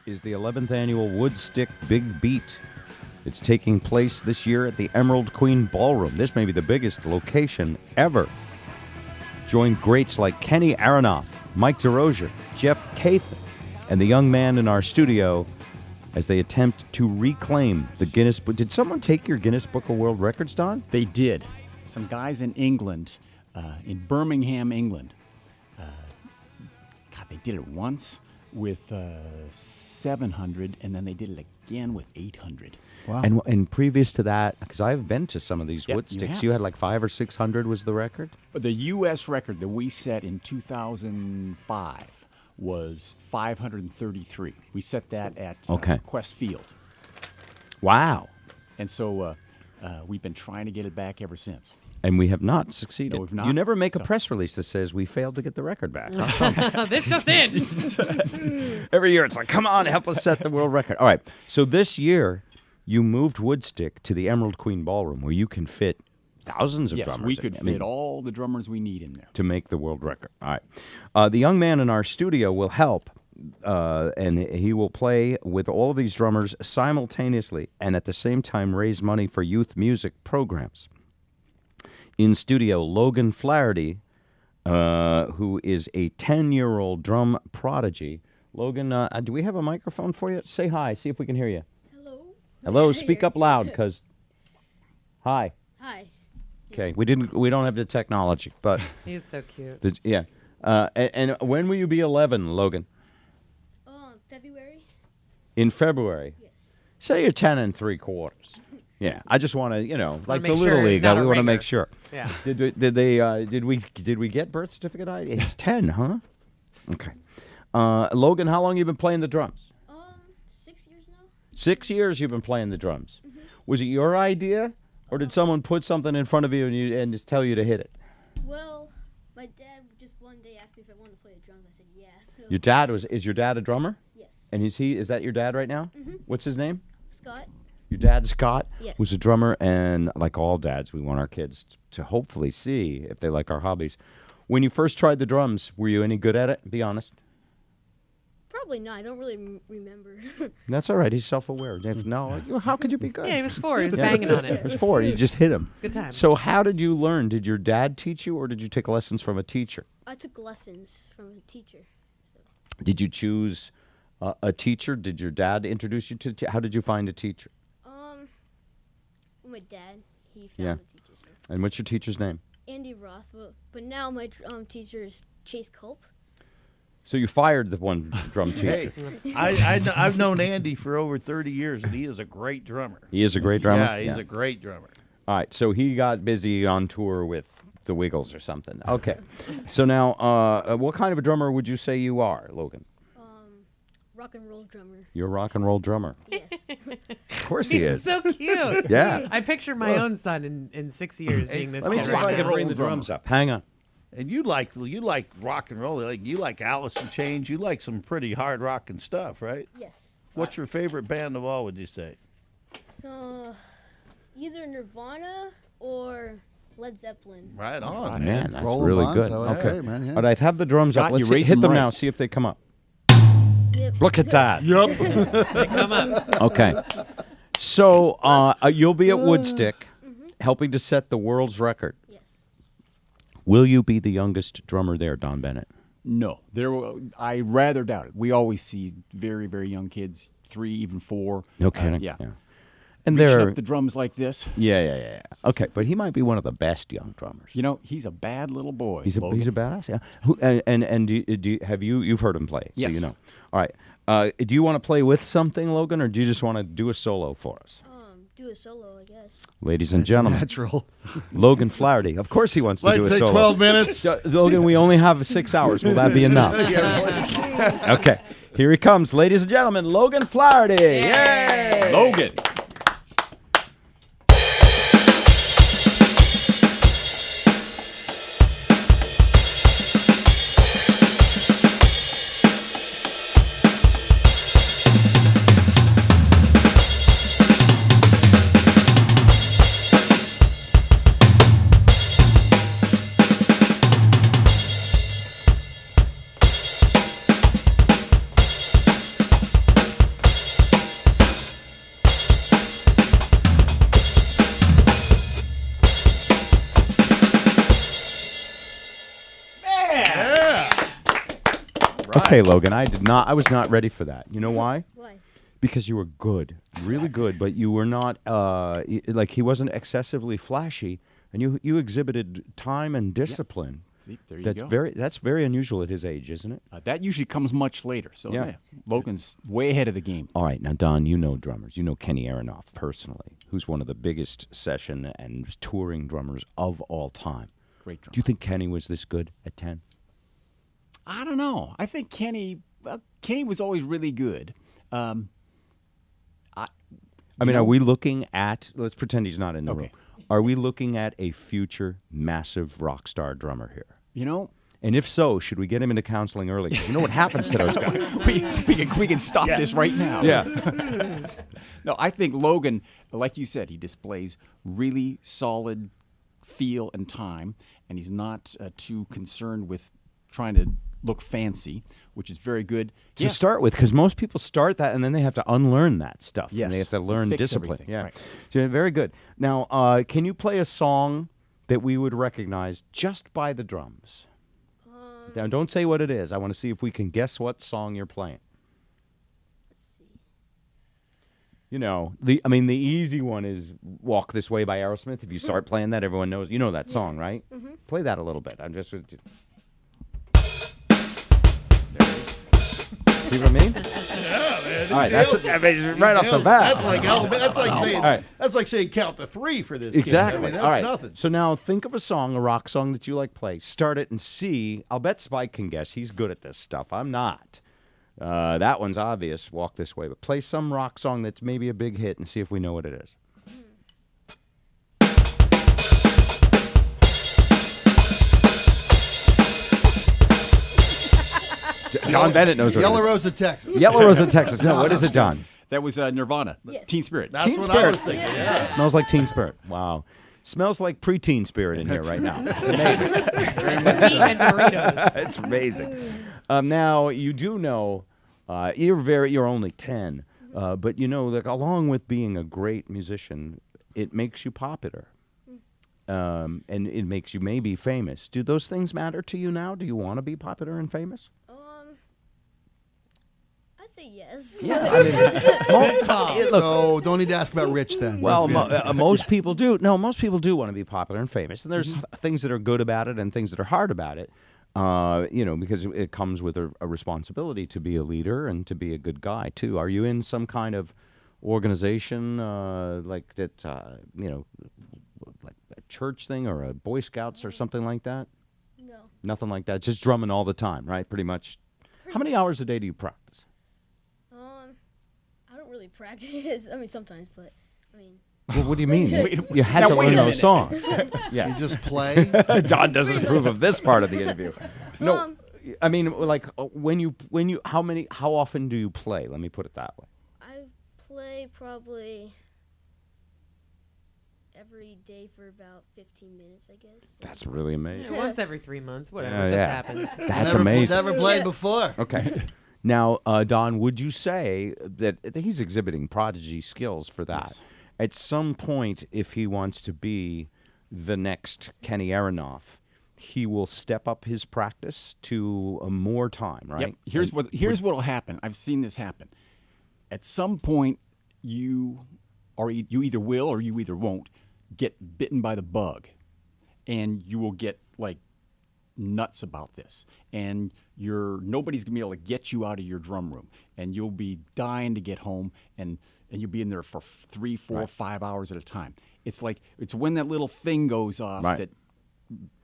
is the 11th annual Woodstick Big Beat. It's taking place this year at the Emerald Queen Ballroom. This may be the biggest location ever. Join greats like Kenny Aronoff, Mike DeRozier, Jeff Cathan, and the young man in our studio as they attempt to reclaim the Guinness Book. Did someone take your Guinness Book of World Records, Don? They did. Some guys in England, in Birmingham, England. God, they did it once with 700, and then they did it again with 800. Wow. And previous to that, because I've been to some of these Woodsticks, you had like 500 or 600 was the record? The U.S. record that we set in 2005 was 533. We set that at Quest Field. Wow. And so we've been trying to get it back ever since. And we have not succeeded. No, we've not. You never make a press release that says we failed to get the record back. This just in. Every year it's like, come on, help us set the world record. All right. So this year, you moved Woodstick to the Emerald Queen Ballroom where you can fit thousands of drummers. Yes, we could fit all the drummers we need in there. To make the world record. All right. The young man in our studio will help, and he will play with all of these drummers simultaneously and at the same time raise money for youth music programs. In studio, Logan Flaherty, who is a 10-year-old drum prodigy. Logan, do we have a microphone for you? Say hi. See if we can hear you. Hello. Speak up loud, because. Hi. Hi. Okay. We don't have the technology, but. He's so cute. Yeah. And when will you be 11, Logan? February. In February. Yes. Say you're 10 3/4. Yeah, I just want to, like the Little sure League, we want to make sure. Yeah. Did we get birth certificate ID? It's 10, huh? Okay. Logan, how long you been playing the drums? 6 years now. 6 years you've been playing the drums. Mm-hmm. Was it your idea, or did someone put something in front of you and just tell you to hit it? Well, my dad just one day asked me if I wanted to play the drums. I said yes. So. Is your dad a drummer? Yes. And is that your dad right now? Mm-hmm. What's his name? Scott. Your dad, Scott, yes. was a drummer, and like all dads, we want our kids to hopefully see if they like our hobbies. When you first tried the drums, were you any good at it? Be honest. Probably not. I don't really remember. That's all right. He's self-aware. No, how could you be good? Yeah, he was 4. He was banging on it. He was 4. You just hit him. Good times. So how did you learn? Did your dad teach you, or did you take lessons from a teacher? I took lessons from a teacher. So. Did you choose a teacher? Did your dad introduce you to? How did you find a teacher? My dad, he found the teacher. So. And what's your teacher's name? Andy Roth. But now my teacher is Chase Culp. So you fired the one drum teacher. Hey, I've known Andy for over 30 years, and he is a great drummer. He is a great drummer? Yeah, he's a great drummer. All right, so he got busy on tour with the Wiggles or something. Okay. So now, what kind of a drummer would you say you are, Logan? Rock and roll drummer. You're a rock and roll drummer. Yes. Of course he is. So cute. Yeah. I picture my own son in 6 years being this. Let me see if I can bring the drums up. Hang on. And you like rock and roll. You like Alice in Chains. You like some pretty hard rocking stuff, right? Yes. What's your favorite band of all, would you say? So, either Nirvana or Led Zeppelin. Right on. Oh, man, that's Roll really bonds, good. that was Okay. great, man, yeah. All right, I have the drums Scott, up. Let's you raised hit them them right. now. See if they come up. Yep. Look at that. They come up. Okay. So you'll be at Woodstick helping to set the world's record. Yes. Will you be the youngest drummer there, Don Bennett? No, I rather doubt it. We always see very, very young kids, 3, even 4. No kidding. Yeah. And Reaching they're up the drums like this. yeah. Okay, but he might be one of the best young drummers. You know, he's a bad little boy. He's a Logan. badass. Yeah. Who, and you've heard him play? Yes. So you know. All right. Do you want to play with something, Logan, or do you just want to do a solo for us? Do a solo, I guess. Ladies and gentlemen, Natural. Logan Flaherty. Of course he wants to do a Let's say solo. 12 minutes. Logan, we only have 6 hours. Will that be enough? Okay. Here he comes, ladies and gentlemen, Logan Flaherty. Yay! Logan. Okay, Logan, I was not ready for that. You know why? Why? Because you were good, really good, but you were not like he wasn't excessively flashy, and you exhibited time and discipline. See, there you go. That's very unusual at his age, isn't it? That usually comes much later. So Yeah. Logan's way ahead of the game. All right, now Don, you know drummers. You know Kenny Aronoff personally, who's one of the biggest session and touring drummers of all time. Great drummer. Do you think Kenny was this good at 10? I don't know. I think Kenny was always really good. I mean, are we looking at? Let's pretend he's not in the room. Are we looking at a future massive rock star drummer here? You know, and if so, should we get him into counseling early? You know what happens to those guys? we can stop this right now. Yeah. No, I think Logan, like you said, he displays really solid feel and time, and he's not too concerned with trying to look fancy, which is very good to start with, because most people start that and then they have to unlearn that stuff. Yes. And they have to learn Fix discipline. everything. Yeah. Right. So, very good. Now, can you play a song that we would recognize just by the drums? Now, don't say what it is. I want to see if we can guess what song you're playing. Let's see. You know, the easy one is "Walk This Way" by Aerosmith. If you start playing that, everyone knows. You know that song, right? Mm-hmm. Play that a little bit. I'm just. See what I mean? Yeah, man. All right, that's right off the bat. That's like saying count to 3 for this. Exactly. Kid. I mean, that's all right. nothing. So now think of a song, a rock song that you like play. Start it and see. I'll bet Spike can guess. He's good at this stuff. I'm not. That one's obvious. Walk This Way. But play some rock song that's maybe a big hit and see if we know what it is. Don Bennett knows what Yellow it is. Rose of Texas. Yellow Rose of Texas. No, what is it, Don? That was Nirvana, Yeah. Teen Spirit. That's Teen what Spirit. I was thinking. Yeah. Smells like Teen Spirit. Wow. Smells like pre-teen spirit in here right now. It's amazing. Meat and Doritos. It's amazing. Now you do know you're only 10, but you know that along with being a great musician, it makes you popular, and it makes you maybe famous. Do those things matter to you now? Do you want to be popular and famous? I'd say yes. Yeah, I mean, Good call. look, So don't need to ask about Rich then. well, most people do. No, most people do want to be popular and famous, and there's things that are good about it and things that are hard about it. You know, because it comes with a responsibility to be a leader and to be a good guy too. Are you in some kind of organization like that? You know, like a church thing or a Boy Scouts or something like that? No. Nothing like that. Just drumming all the time, right? Pretty much. How many hours a day do you practice? I don't really practice. I mean, sometimes, but I mean. Well, what do you mean? You had to wait learn a those minute. songs. Yeah. You just play. Don doesn't approve of this part of the interview. No, I mean, like how often do you play? Let me put it that way. I play probably every day for about 15 minutes, I guess. That's really amazing. Yeah, once every 3 months, whatever, Yeah, just yeah. happens. That's amazing. Never played before. Okay. Now, Don, would you say that he's exhibiting prodigy skills for that? Yes. At some point, if he wants to be the next Kenny Aronoff, he will step up his practice to more time, right? Yep. Here's what'll happen. I've seen this happen. At some point, you either will or you either won't get bitten by the bug, and you will get like nuts about this, and nobody's gonna be able to get you out of your drum room, and you'll be dying to get home, and you'll be in there for 3, 4, Right. 5 hours at a time. It's like it's when that little thing goes off Right. that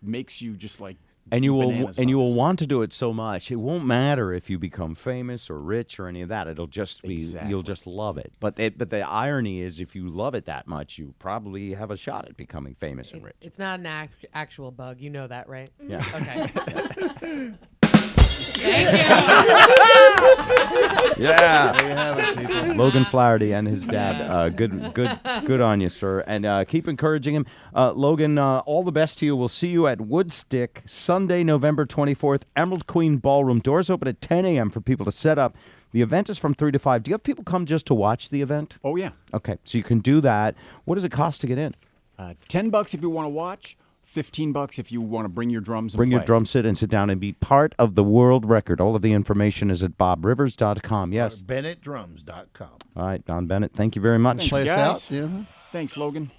makes you just like And you will bananas and you about will this. want to do it so much. It won't matter if you become famous or rich or any of that. It'll just be Exactly. you'll just love it. But the irony is, if you love it that much, you probably have a shot at becoming famous and rich. It's not an actual bug. You know that, right? Yeah. Okay. Yeah. There you have it, people. Logan Flaherty and his dad. Good on you, sir. And keep encouraging him. Logan, all the best to you. We'll see you at Woodstick Sunday, November 24th, Emerald Queen Ballroom. Doors open at 10 a.m. for people to set up. The event is from 3 to 5. Do you have people come just to watch the event? Oh yeah. Okay, so you can do that. What does it cost to get in? $10 if you want to watch, $15 if you want to bring your drums and Bring your play. drum set and sit down and be part of the world record. All of the information is at bobrivers.com. Yes. BennettDrums.com. All right, Don Bennett, thank you very much. Thank Play you, us guys. out. Yeah. Thanks, Logan.